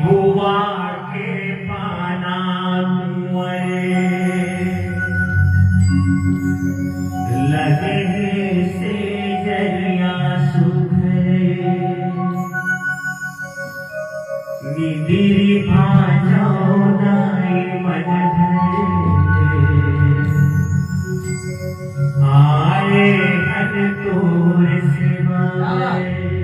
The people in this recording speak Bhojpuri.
बुआ के पाना मुअरे लगे से जरिया सुखरे निदिरी भाजो नाई मन भरे आए हर तोर सिवाय